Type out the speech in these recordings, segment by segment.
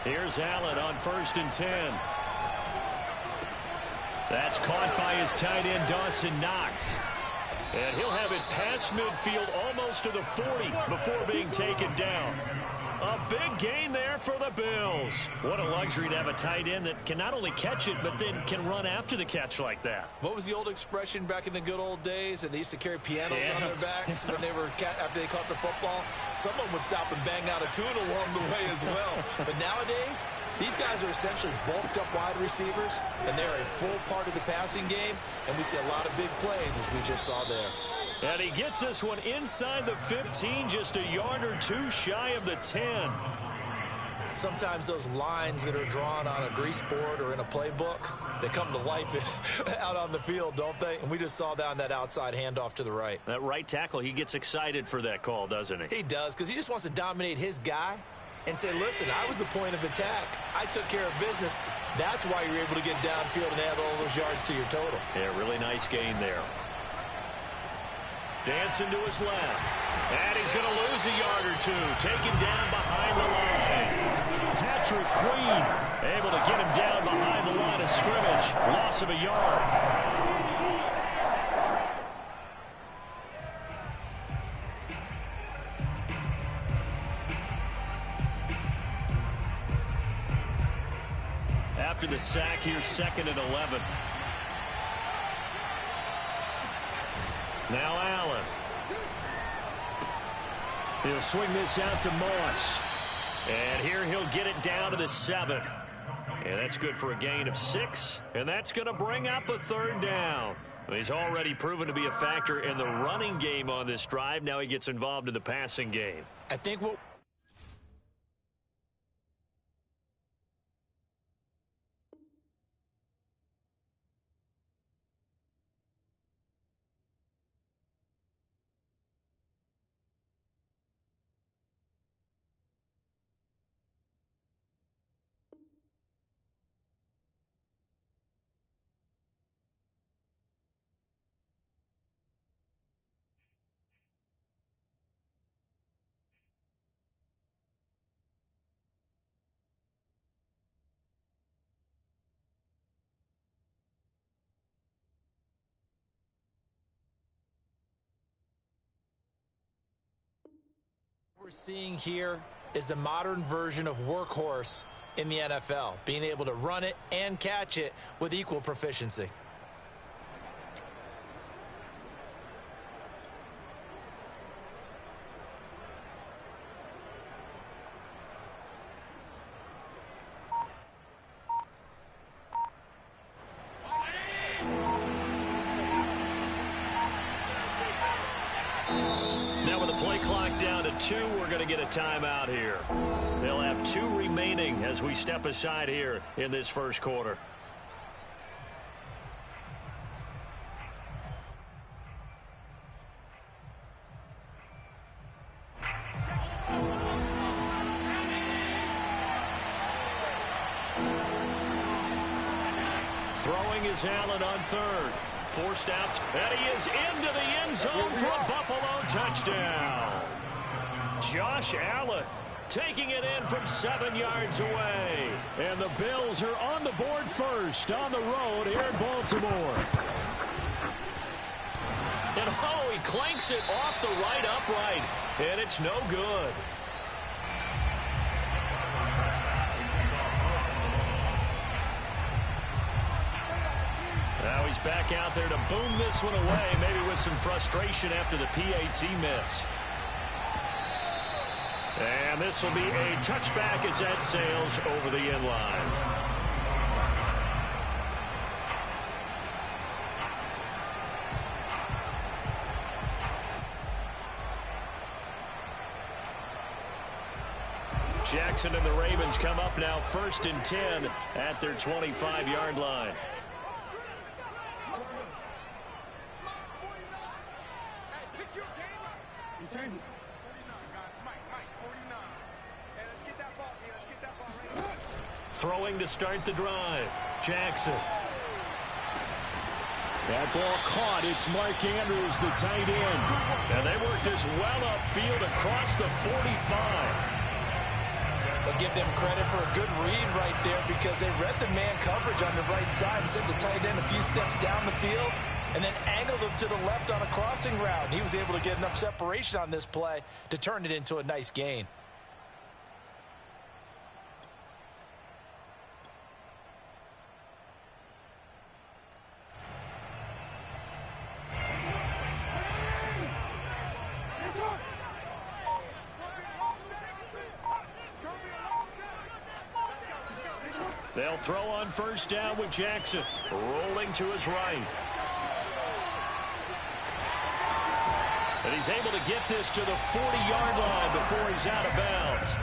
Here's Allen on 1st and 10. That's caught by his tight end, Dawson Knox. And he'll have it past midfield almost to the 40 before being taken down. A big gain there for the Bills. What a luxury to have a tight end that can not only catch it, but then can run after the catch like that. What was the old expression back in the good old days? And they used to carry pianos on their backs when they were after they caught the football. Someone would stop and bang out a tune along the way as well. But nowadays, these guys are essentially bulked up wide receivers, and they're a full part of the passing game. And we see a lot of big plays, as we just saw there. And he gets this one inside the 15, just a yard or two shy of the 10. Sometimes those lines that are drawn on a grease board or in a playbook, they come to life out on the field, don't they? And we just saw that on that outside handoff to the right. That right tackle, he gets excited for that call, doesn't he? He does, because he just wants to dominate his guy and say, listen, I was the point of attack. I took care of business. That's why you're able to get downfield and add all those yards to your total. Yeah, really nice gain there. Dancing to his left. And he's going to lose a yard or two. Taken down behind the line. Patrick Queen able to get him down behind the line of scrimmage. Loss of a yard. After the sack, here's 2nd and 11. Now Allen. He'll swing this out to Moss. And here he'll get it down to the 7. And that's good for a gain of 6. And that's going to bring up a 3rd down. He's already proven to be a factor in the running game on this drive. Now he gets involved in the passing game. I think what... we're seeing here is the modern version of workhorse in the NFL, being able to run it and catch it with equal proficiency. Now with the play clock down to 2, we're going to get a timeout here. They'll have 2 remaining as we step aside here in this first quarter. Throwing is Allen on 3rd. Forced out, and he is into the end zone for a Buffalo touchdown. Josh Allen taking it in from 7 yards away. And the Bills are on the board first on the road here in Baltimore. And oh, he clanks it off the right upright, and it's no good. Now he's back out there to boom this one away, maybe with some frustration after the PAT miss. And this will be a touchback as that sails over the end line. Jackson and the Ravens come up now 1st and 10 at their 25-yard line. Throwing to start the drive. Jackson. That ball caught. It's Mark Andrews, the tight end. And they work this well upfield across the 45. But give them credit for a good read right there because they read the man coverage on the right side and sent the tight end a few steps down the field and then angled him to the left on a crossing route. He was able to get enough separation on this play to turn it into a nice gain. They'll throw on first down with Jackson rolling to his right. And he's able to get this to the 40-yard line before he's out of bounds.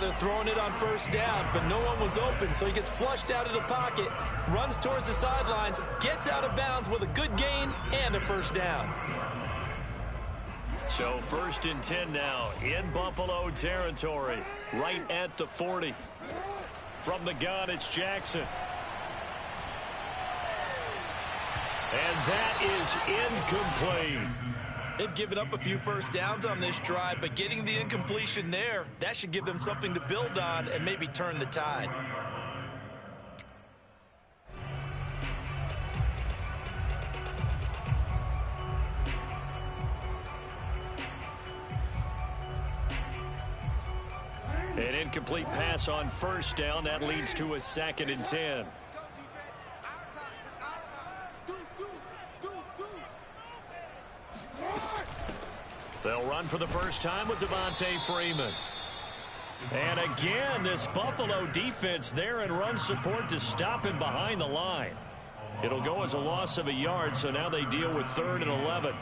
They're throwing it on first down, but no one was open, so he gets flushed out of the pocket, runs towards the sidelines, gets out of bounds with a good gain and a first down. So 1st and 10 now in Buffalo territory, right at the 40. From the gun, it's Jackson. And that is incomplete. They've given up a few first downs on this drive, but getting the incompletion there, that should give them something to build on and maybe turn the tide. An incomplete pass on first down. That leads to a 2nd and 10. They'll run for the first time with Devontae Freeman. And again, this Buffalo defense there in run support to stop him behind the line. It'll go as a loss of a yard, so now they deal with 3rd and 11.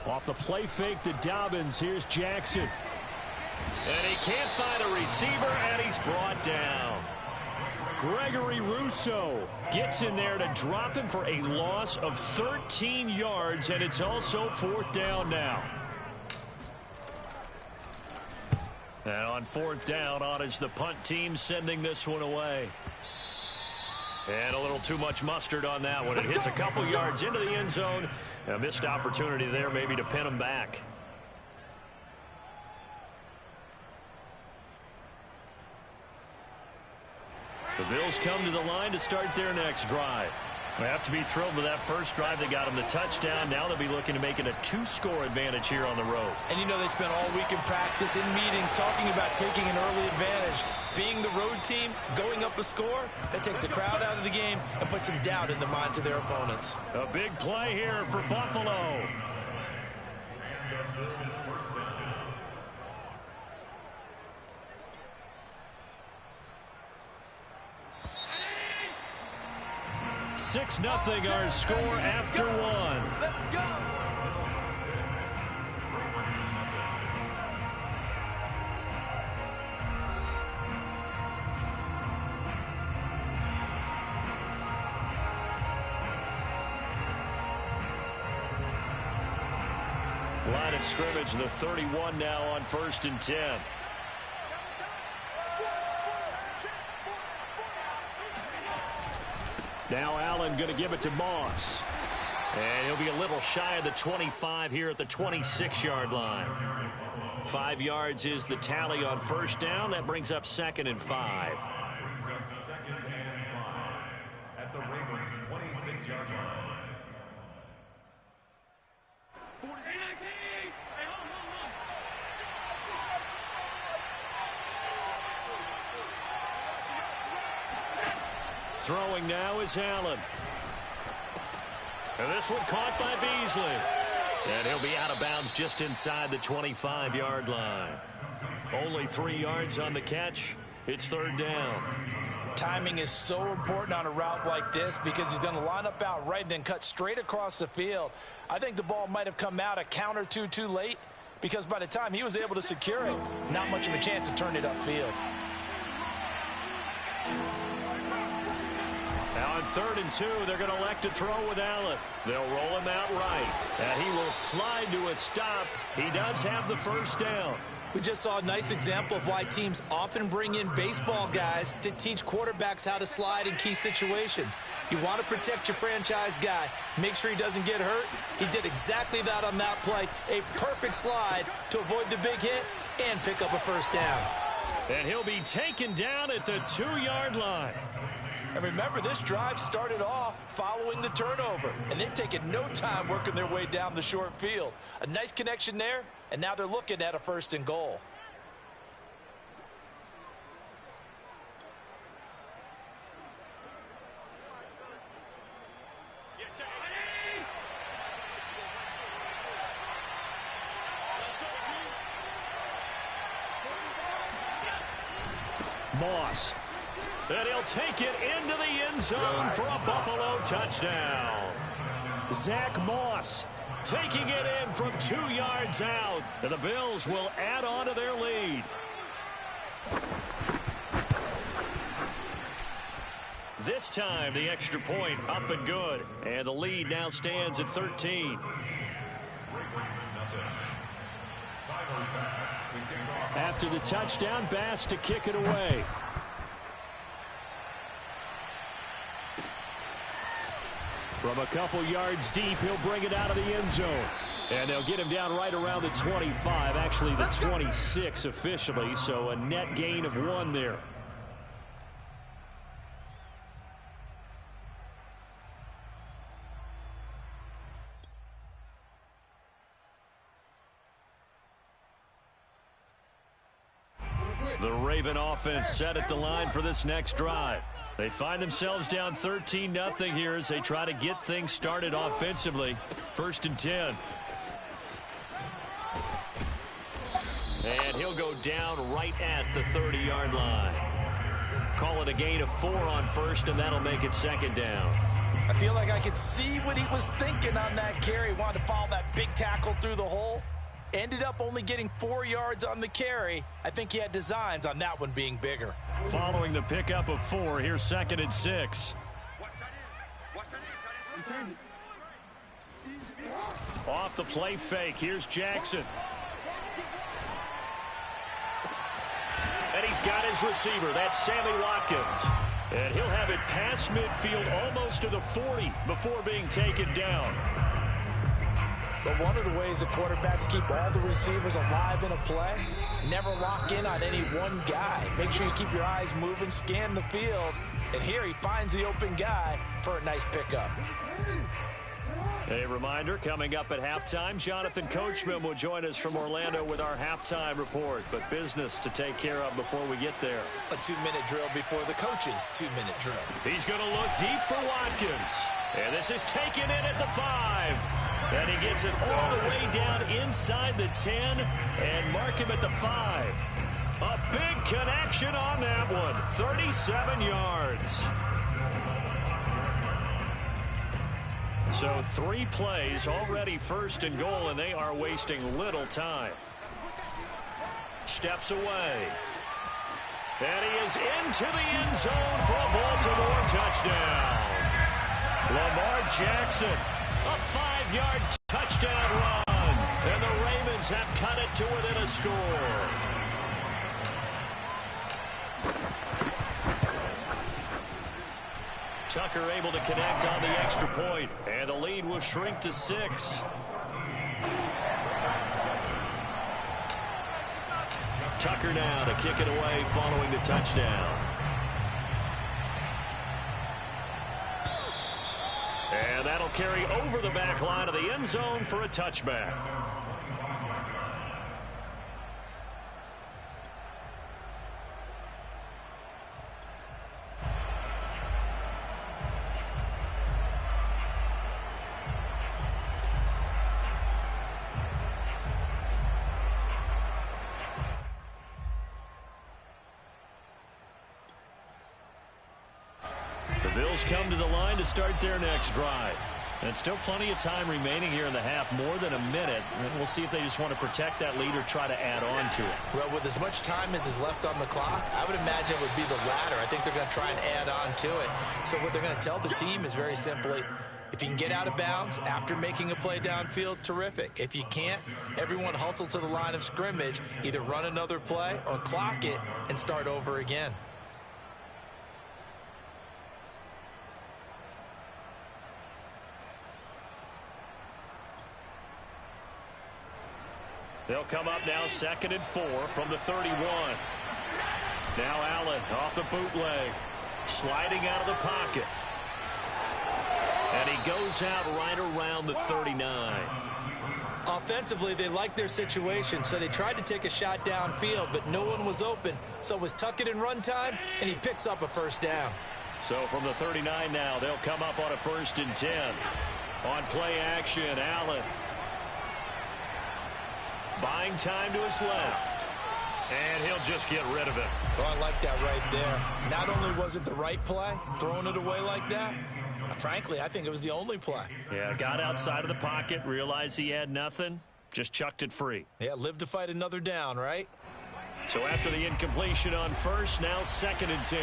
Off the play fake to Dobbins, here's Jackson. And he can't find a receiver, and he's brought down. Gregory Rousseau gets in there to drop him for a loss of 13 yards, and it's also 4th down now. And on 4th down, on is the punt team sending this one away. And a little too much mustard on that one. It hits a couple yards into the end zone. A missed opportunity there maybe to pin him back. The Bills come to the line to start their next drive. They have to be thrilled with that first drive. They got them the touchdown. Now they'll be looking to make it a 2-score advantage here on the road. And you know they spent all week in practice, in meetings, talking about taking an early advantage. Being the road team, going up a score, that takes the crowd out of the game and puts some doubt in the minds of their opponents. A big play here for Buffalo. Six nothing our score after one. Let's go. Line of scrimmage, the 31 now on 1st and 10. Now Allen going to give it to Moss. And he'll be a little shy of the 25 here at the 26-yard line. 5 yards is the tally on first down. That brings up 2nd and 5. At the Ravens' 26-yard line. Throwing now is Allen. And this one caught by Beasley. And he'll be out of bounds just inside the 25-yard line. Only 3 yards on the catch. It's 3rd down. Timing is so important on a route like this because he's going to line up out right and then cut straight across the field. I think the ball might have come out a count or two too late because by the time he was able to secure it, not much of a chance to turn it upfield. Now on 3rd and 2, they're going to elect to throw with Allen. They'll roll him out right. And he will slide to a stop. He does have the first down. We just saw a nice example of why teams often bring in baseball guys to teach quarterbacks how to slide in key situations. You want to protect your franchise guy. Make sure he doesn't get hurt. He did exactly that on that play. A perfect slide to avoid the big hit and pick up a first down. And he'll be taken down at the 2-yard line. And remember, this drive started off following the turnover, and they've taken no time working their way down the short field. A nice connection there, and now they're looking at a 1st and goal. Moss. And he'll take it into the end zone for a Buffalo touchdown. Zach Moss taking it in from 2 yards out. And the Bills will add on to their lead. This time, the extra point up and good. And the lead now stands at 13. After the touchdown, Bass to kick it away. From a couple yards deep, he'll bring it out of the end zone. And they'll get him down right around the 25, actually the 26 officially, so a net gain of 1 there. The Raven offense set at the line for this next drive. They find themselves down 13-0 here as they try to get things started offensively. 1st and 10. And he'll go down right at the 30-yard line. Call it a gain of 4 on 1st, and that'll make it 2nd down. I feel like I could see what he was thinking on that carry. Wanted to follow that big tackle through the hole. Ended up only getting 4 yards on the carry. I think he had designs on that one being bigger. Following the pickup of 4, here's 2nd and 6. Off the play fake, here's Jackson. And he's got his receiver, that's Sammy Watkins. And he'll have it past midfield almost to the 40 before being taken down. But one of the ways that quarterbacks keep all the receivers alive in a play, never lock in on any one guy. Make sure you keep your eyes moving, scan the field, and here he finds the open guy for a nice pickup. A reminder, coming up at halftime, Jonathan Coachman will join us from Orlando with our halftime report, but business to take care of before we get there. A 2-minute drill before the coach's 2-minute drill. He's going to look deep for Watkins, and this is taken in at the 5. And he gets it all the way down inside the 10 and mark him at the 5. A big connection on that one. 37 yards. So 3 plays already 1st and goal, and they are wasting little time. Steps away. And he is into the end zone for a Baltimore touchdown. Lamar Jackson. A 5-yard touchdown run. And the Ravens have cut it to within a score. Tucker able to connect on the extra point. And the lead will shrink to 6. Tucker now to kick it away following the touchdown. And that'll carry over the back line of the end zone for a touchback. The Bills come to the line to start their next drive. And still plenty of time remaining here in the half, more than a minute. And we'll see if they just want to protect that lead or try to add on to it. Well, with as much time as is left on the clock, I would imagine it would be the latter. I think they're going to try and add on to it. So what they're going to tell the team is very simply, If you can get out of bounds after making a play downfield, terrific. If you can't, everyone hustle to the line of scrimmage, either run another play or clock it and start over again. They'll come up now 2nd and 4 from the 31. Now Allen off the bootleg. Sliding out of the pocket. And he goes out right around the 39. Offensively, they liked their situation, so they tried to take a shot downfield, but no one was open. So it was tuck it and run time, and he picks up a first down. So from the 39 now, they'll come up on a 1st and 10. On play action, Allen. Buying time to his left. And he'll just get rid of it. So I like that right there. Not only was it the right play, throwing it away like that, frankly, I think it was the only play. Yeah, got outside of the pocket, realized he had nothing, just chucked it free. Yeah, live to fight another down, right? So after the incompletion on 1st, now 2nd and 10.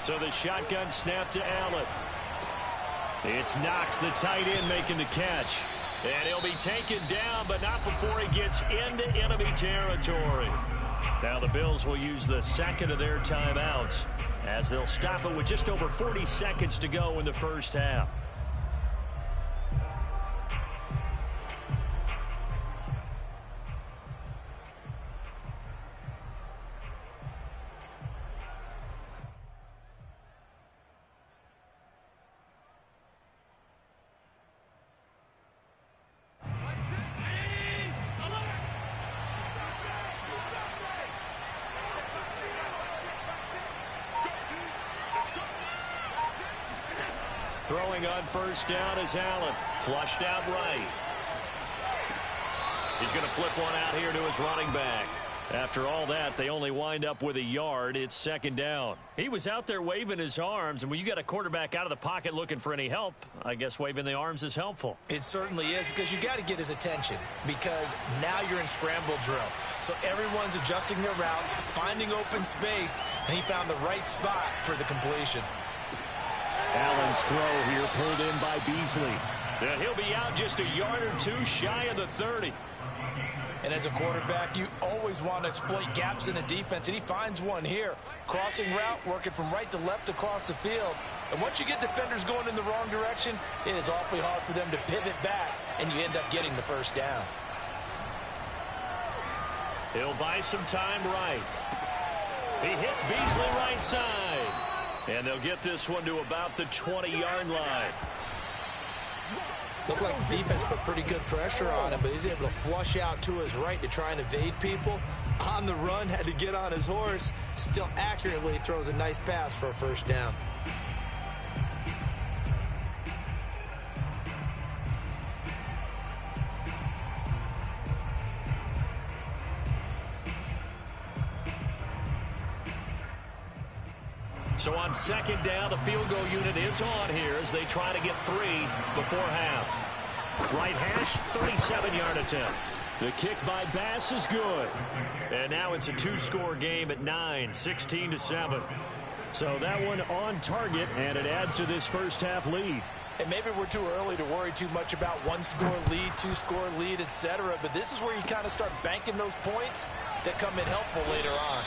So the shotgun snap to Allen. It's Knox, the tight end, making the catch. And he'll be taken down, but not before he gets into enemy territory. Now the Bills will use the 2nd of their timeouts as they'll stop it with just over 40 seconds to go in the first half. Throwing on 1st down is Allen. Flushed out right. He's going to flip one out here to his running back. After all that, they only wind up with a yard. It's 2nd down. He was out there waving his arms, and when you got a quarterback out of the pocket looking for any help, I guess waving the arms is helpful. It certainly is, because you got to get his attention, because now you're in scramble drill. So everyone's adjusting their routes, finding open space, and he found the right spot for the completion. Allen's throw here pulled in by Beasley. And he'll be out just a yard or two shy of the 30. And as a quarterback, you always want to exploit gaps in a defense, and he finds one here. Crossing route, working from right to left across the field. And once you get defenders going in the wrong direction, it is awfully hard for them to pivot back, and you end up getting the first down. He'll buy some time right. He hits Beasley right side. And they'll get this one to about the 20-yard line. Looked like the defense put pretty good pressure on him, but he's able to flush out to his right to try and evade people. On the run, had to get on his horse. Still accurately throws a nice pass for a first down. So on 2nd down, the field goal unit is on here as they try to get 3 before half. Right hash, 37-yard attempt. The kick by Bass is good. And now it's a 2-score game at 9, 16-7. So that one on target, and it adds to this first half lead. And maybe we're too early to worry too much about 1-score lead, 2-score lead, etc. But this is where you kind of start banking those points that come in helpful later on.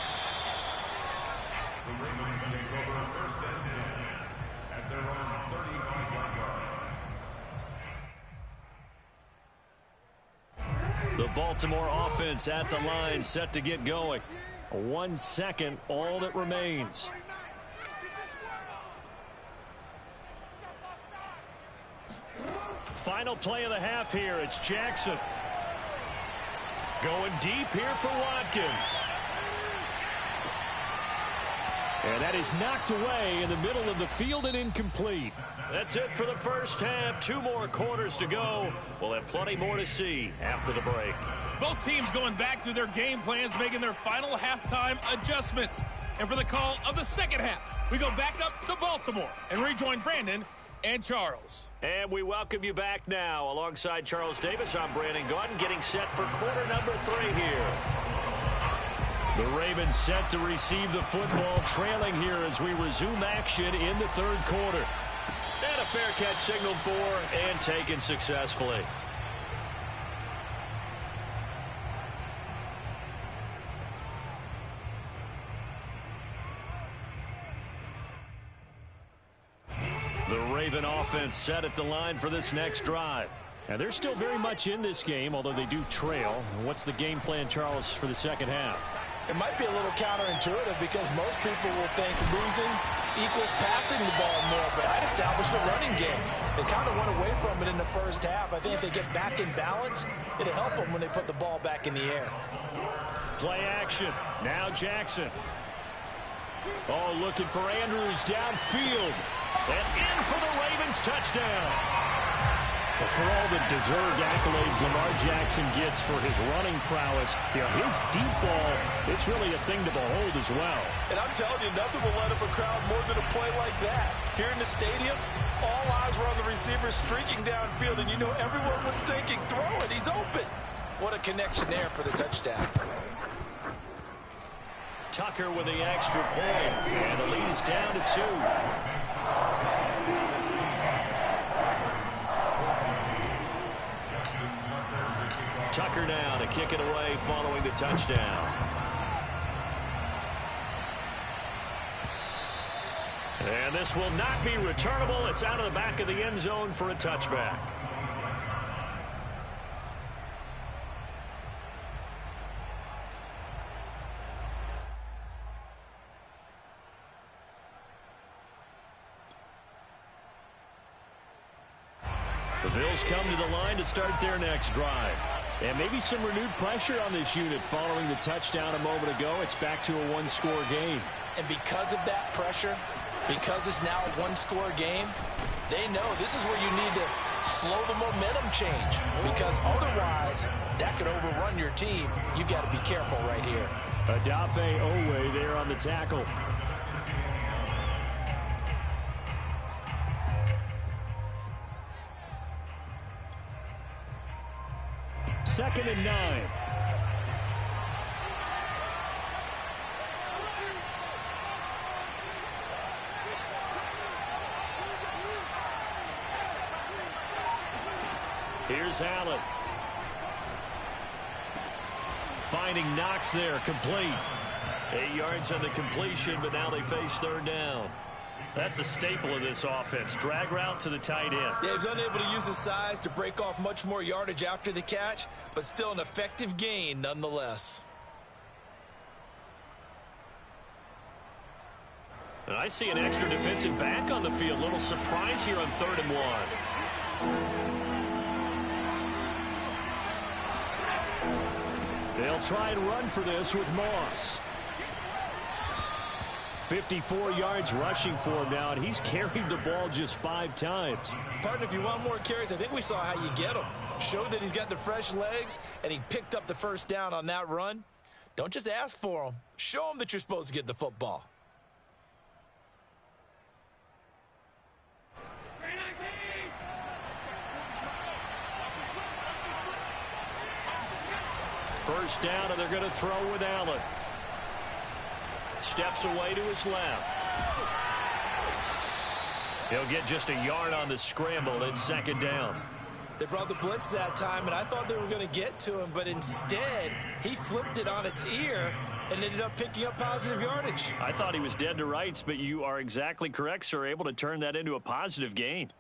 The Ravens take over 1st and 10 at their own 35-yard line. The Baltimore offense at the line, set to get going. 1 second, all that remains. Final play of the half here. It's Jackson. Going deep here for Watkins. And that is knocked away in the middle of the field and incomplete. That's it for the first half. 2 more quarters to go. We'll have plenty more to see after the break. Both teams going back through their game plans, making their final halftime adjustments. And for the call of the second half, we go back up to Baltimore and rejoin Brandon and Charles. And we welcome you back now. Alongside Charles Davis, I'm Brandon Gaudin, getting set for quarter number 3 here. The Ravens set to receive the football, trailing here as we resume action in the third quarter. And a fair catch signaled for and taken successfully. The Raven offense set at the line for this next drive. And they're still very much in this game, although they do trail. What's the game plan, Charles, for the second half? It might be a little counterintuitive because most people will think losing equals passing the ball more, but I'd establish the running game. They kind of went away from it in the first half. I think if they get back in balance, it'll help them when they put the ball back in the air. Play action. Now Jackson. Oh, looking for Andrews downfield. And in for the Ravens touchdown. Well, for all the deserved accolades Lamar Jackson gets for his running prowess, his deep ball, it's really a thing to behold as well. And I'm telling you, nothing will light up a crowd more than a play like that. Here in the stadium, all eyes were on the receiver streaking downfield, and you know everyone was thinking, throw it, he's open. What a connection there for the touchdown. Tucker with the extra point, and the lead is down to 2. Tucker now to kick it away following the touchdown. And this will not be returnable. It's out of the back of the end zone for a touchback. The Bills come to the line to start their next drive. And maybe some renewed pressure on this unit following the touchdown a moment ago. It's back to a one-score game. And because of that pressure, because it's now a one-score game, they know this is where you need to slow the momentum change. Because otherwise, that could overrun your team. You've got to be careful right here. Odafe Owe there on the tackle. Second and 9. Here's Allen. Finding Knox there, complete. 8 yards on the completion, but now they face third down. That's a staple of this offense. Drag route to the tight end. Yeah, he's unable to use his size to break off much more yardage after the catch, but still an effective gain nonetheless. And I see an extra defensive back on the field. Little surprise here on 3rd and 1. They'll try and run for this with Moss. 54 yards rushing for him now, and he's carried the ball just 5 times. Partner, if you want more carries, I think we saw how you get him. Showed that he's got the fresh legs, and he picked up the first down on that run. Don't just ask for him. Show him that you're supposed to get the football. First down, and they're going to throw with Allen. Steps away to his left. He'll get just a yard on the scramble. It's second down. They brought the blitz that time, and I thought they were going to get to him, but instead, he flipped it on its ear and ended up picking up positive yardage. I thought he was dead to rights, but you are exactly correct, sir. Able to turn that into a positive gain.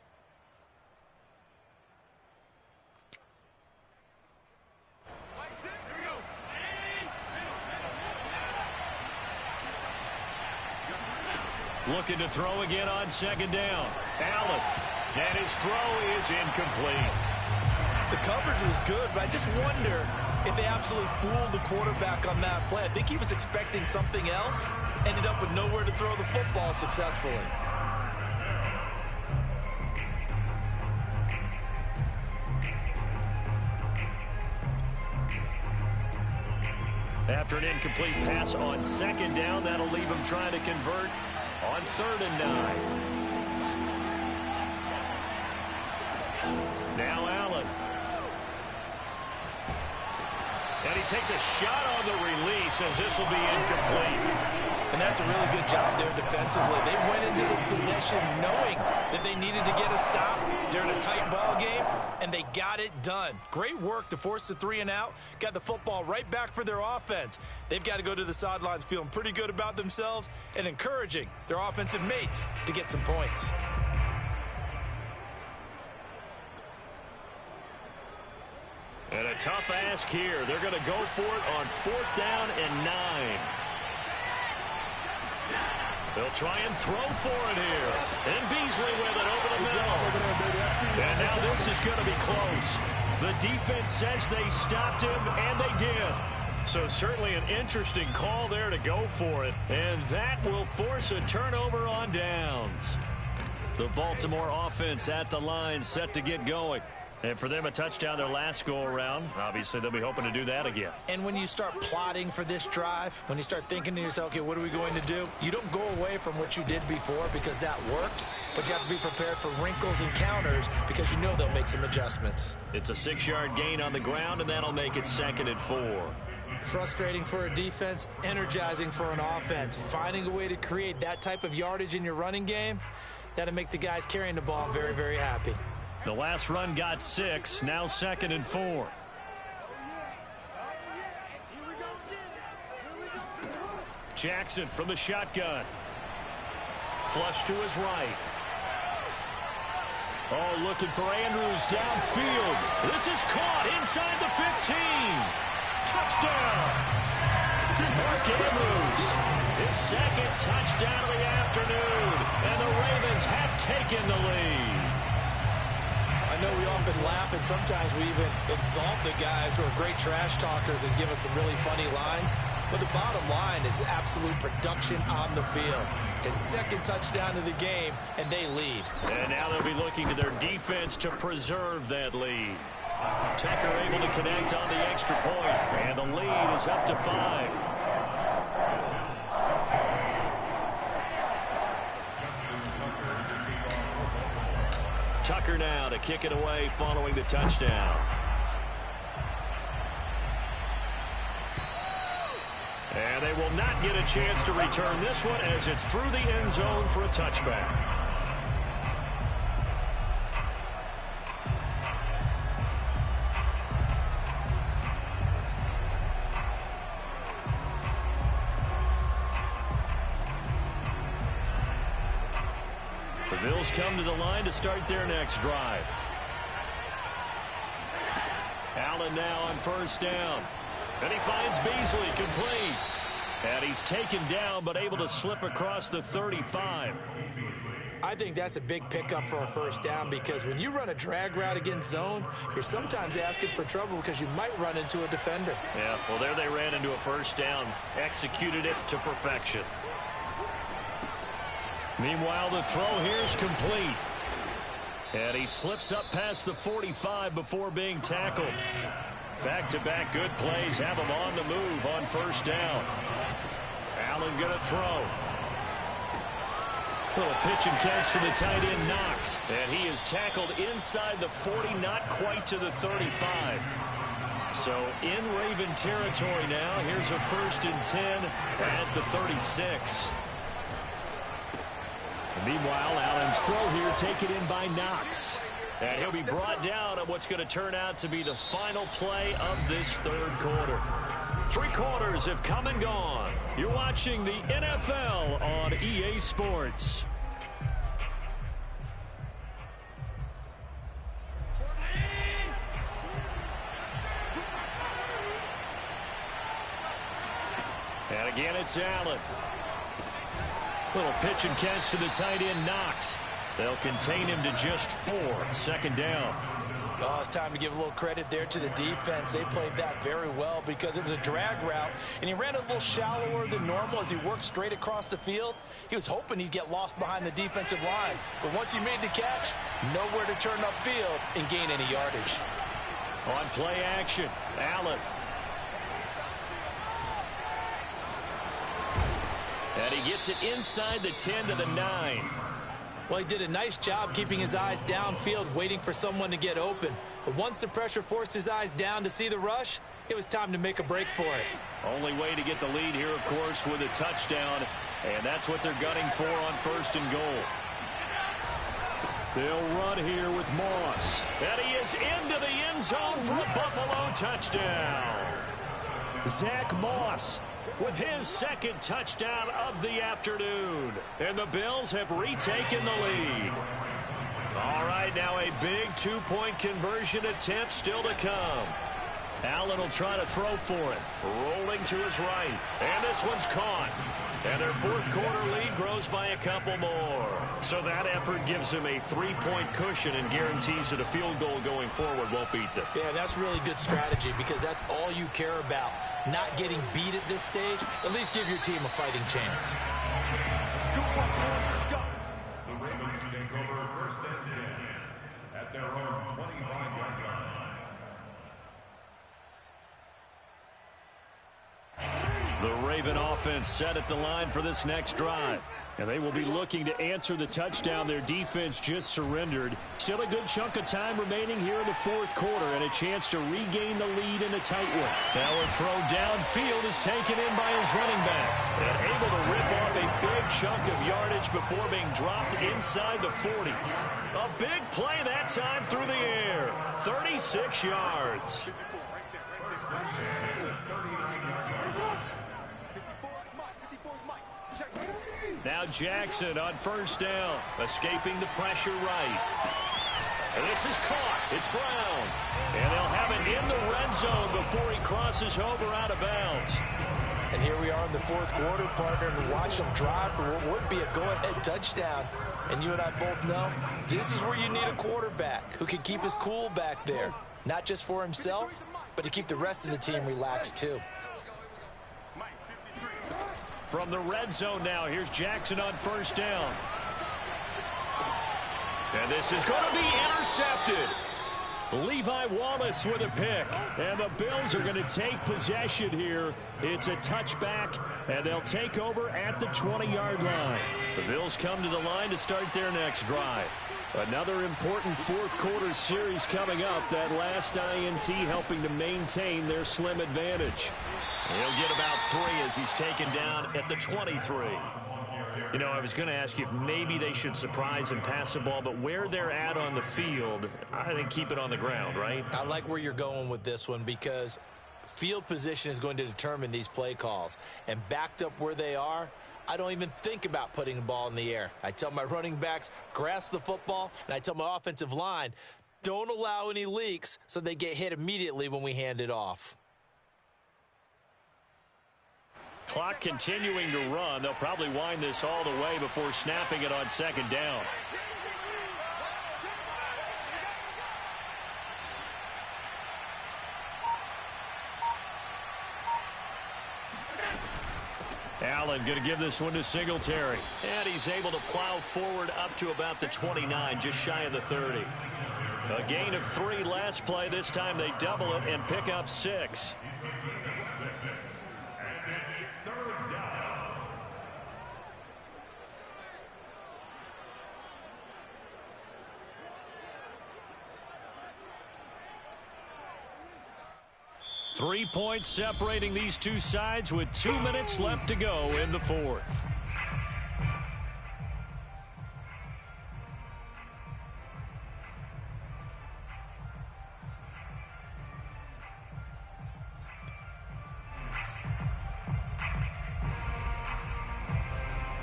Looking to throw again on second down. Allen. And his throw is incomplete. The coverage was good, but I just wonder if they absolutely fooled the quarterback on that play. I think he was expecting something else. Ended up with nowhere to throw the football successfully. After an incomplete pass on second down, that'll leave him trying to convert on 3rd and 9. Now Allen. And he takes a shot on the release as this will be incomplete. And that's a really good job there defensively. They went into this possession knowing that they needed to get a stop. They're in a tight ball game, and they got it done. Great work to force the 3 and out. Got the football right back for their offense. They've got to go to the sidelines feeling pretty good about themselves and encouraging their offensive mates to get some points. And a tough ask here. They're going to go for it on 4th down and 9. They'll try and throw for it here. And Beasley with it over the middle. And now this is going to be close. The defense says they stopped him, and they did. So certainly an interesting call there to go for it. And that will force a turnover on downs. The Baltimore offense at the line set to get going. And for them, a touchdown their last go-around. Obviously, they'll be hoping to do that again. And when you start plotting for this drive, when you start thinking to yourself, okay, what are we going to do? You don't go away from what you did before because that worked, but you have to be prepared for wrinkles and counters because you know they'll make some adjustments. It's a 6-yard gain on the ground, and that'll make it 2nd and 4. Frustrating for a defense, energizing for an offense. Finding a way to create that type of yardage in your running game, that'll make the guys carrying the ball very, very happy. The last run got 6, now 2nd and 4. Jackson from the shotgun. Flush to his right. Oh, looking for Andrews downfield. This is caught inside the 15. Touchdown. Mark Andrews, his 2nd touchdown of the afternoon. And the Ravens have taken the lead. I know we often laugh, and sometimes we even exalt the guys who are great trash talkers and give us some really funny lines. But the bottom line is absolute production on the field. His 2nd touchdown of the game, and they lead. And now they'll be looking to their defense to preserve that lead. Tucker able to connect on the extra point, and the lead is up to 5. Tucker now to kick it away following the touchdown. And they will not get a chance to return this one as it's through the end zone for a touchback. The Bills come to the line to start their next drive. Allen now on 1st down. And he finds Beasley complete. And he's taken down but able to slip across the 35. I think that's a big pickup for a 1st down because when you run a drag route against zone, you're sometimes asking for trouble because you might run into a defender. Yeah, well, there they ran into a 1st down. Executed it to perfection. Meanwhile, the throw here is complete. And he slips up past the 45 before being tackled. Back-to-back good plays have him on the move on 1st down. Allen going to throw. Little pitch and catch to the tight end, Knox. And he is tackled inside the 40, not quite to the 35. So in Raven territory now. Here's a 1st and 10 at the 36. Meanwhile, Allen's throw here taken in by Knox. And he'll be brought down on what's going to turn out to be the final play of this 3rd quarter. 3 quarters have come and gone. You're watching the NFL on EA Sports. And again, it's Allen. Little pitch and catch to the tight end, Knox. They'll contain him to just 4. 2nd down. Oh, it's time to give a little credit there to the defense. They played that very well because it was a drag route, and he ran a little shallower than normal as he worked straight across the field. He was hoping he'd get lost behind the defensive line, but once he made the catch, nowhere to turn upfield and gain any yardage. On play action, Allen. And he gets it inside the 10 to the 9. Well, he did a nice job keeping his eyes downfield, waiting for someone to get open. But once the pressure forced his eyes down to see the rush, it was time to make a break for it. Only way to get the lead here, of course, with a touchdown, and that's what they're gunning for on 1st and goal. They'll run here with Moss. And he is into the end zone for a Buffalo touchdown. Zach Moss with his 2nd touchdown of the afternoon. And the Bills have retaken the lead. All right, now a big 2-point conversion attempt still to come. Allen will try to throw for it. Rolling to his right. And this one's caught. And their 4th quarter lead grows by a couple more. So that effort gives them a 3-point cushion and guarantees that a field goal going forward won't beat them. Yeah, that's really good strategy because that's all you care about. Not getting beat at this stage. At least give your team a fighting chance. The Ravens take over 1st and 10 at their own 25-yard line. The Raven offense set at the line for this next drive. And they will be looking to answer the touchdown their defense just surrendered. Still a good chunk of time remaining here in the 4th quarter and a chance to regain the lead in a tight one. Now a throw downfield is taken in by his running back. And able to rip off a big chunk of yardage before being dropped inside the 40. A big play that time through the air. 36 yards. Now Jackson on 1st down, escaping the pressure right. And this is caught. It's Brown. And they'll have it in the red zone before he crosses over out of bounds. And here we are in the 4th quarter, partner, and watch them drive for what would be a go-ahead touchdown. And you and I both know this is where you need a quarterback who can keep his cool back there. Not just for himself, but to keep the rest of the team relaxed too. From the red zone now, here's Jackson on 1st down. And this is going to be intercepted. Levi Wallace with a pick. And the Bills are going to take possession here. It's a touchback, and they'll take over at the 20-yard line. The Bills come to the line to start their next drive. Another important 4th quarter series coming up. That last INT helping to maintain their slim advantage. He'll get about 3 as he's taken down at the 23. You know, I was going to ask you if maybe they should surprise and pass the ball, but where they're at on the field, I think keep it on the ground, right? I like where you're going with this one because field position is going to determine these play calls. And backed up where they are, I don't even think about putting the ball in the air. I tell my running backs, grasp the football, and I tell my offensive line, don't allow any leaks so they get hit immediately when we hand it off. Clock continuing to run. They'll probably wind this all the way before snapping it on 2nd down. Allen going to give this one to Singletary. And he's able to plow forward up to about the 29, just shy of the 30. A gain of 3 last play. This time they double it and pick up 6. 3 points separating these two sides with 2 minutes left to go in the 4th.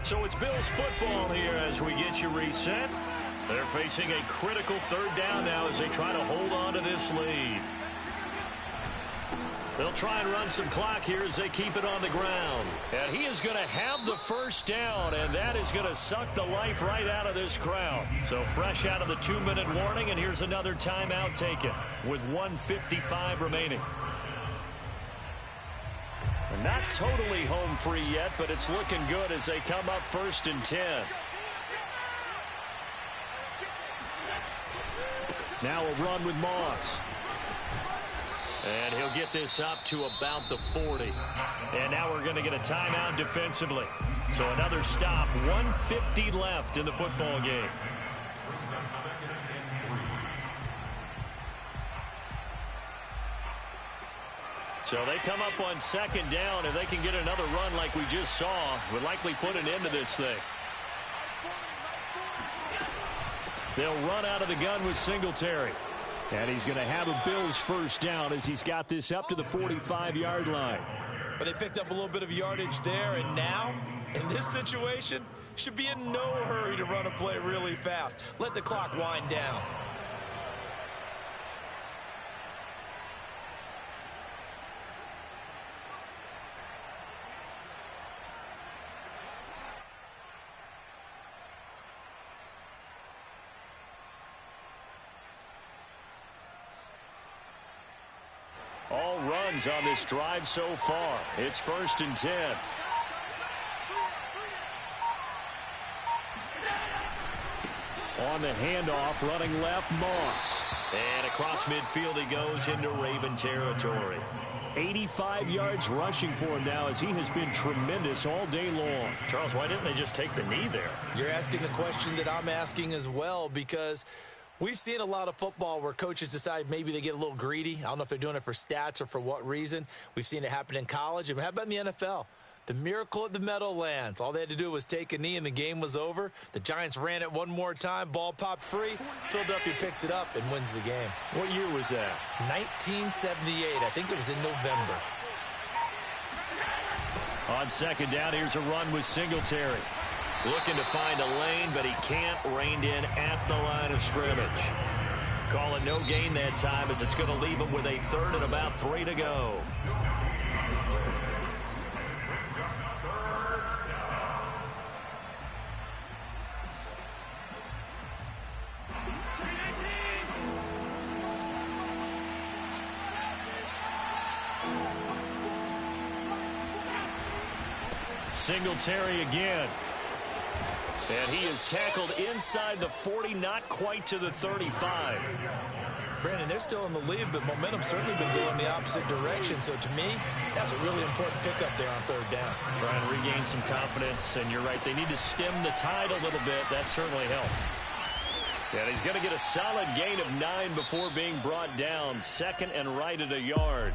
So it's Bills football here as we get you reset. They're facing a critical 3rd down now as they try to hold on to this lead. They'll try and run some clock here as they keep it on the ground. And he is going to have the 1st down, and that is going to suck the life right out of this crowd. So fresh out of the 2-minute warning, and here's another timeout taken with 1:55 remaining. Not totally home free yet, but it's looking good as they come up 1st and 10. Now a run with Moss. And he'll get this up to about the 40. And now we're going to get a timeout defensively. So another stop. 1:50 left in the football game. So they come up on second down. If they can get another run like we just saw, would likely put an end to this thing. They'll run out of the gun with Singletary. And he's going to have a Bills first down as he's got this up to the 45-yard line. But they picked up a little bit of yardage there, and now, in this situation, should be in no hurry to run a play really fast. Let the clock wind down. All runs on this drive so far. It's 1st and 10. On the handoff, running left, Moss. And across midfield he goes into Raven territory. 85 yards rushing for him now as he has been tremendous all day long. Charles, why didn't they just take the knee there? You're asking the question that I'm asking as well, because we've seen a lot of football where coaches decide maybe they get a little greedy. I don't know if they're doing it for stats or for what reason. We've seen it happen in college. And how about in the NFL? The miracle at the Meadowlands. All they had to do was take a knee and the game was over. The Giants ran it one more time. Ball popped free. Philadelphia picks it up and wins the game. What year was that? 1978. I think it was in November. On second down, here's a run with Singletary. Looking to find a lane, but he can't. Reined in at the line of scrimmage. Call it no gain that time as it's going to leave him with a 3rd and about 3 to go. Singletary again. And he is tackled inside the 40, not quite to the 35. Brandon, they're still in the lead, but momentum's certainly been going the opposite direction. So to me, that's a really important pickup there on 3rd down. Trying to regain some confidence, and you're right, they need to stem the tide a little bit. That certainly helped. And he's going to get a solid gain of 9 before being brought down. 2nd and right at a yard.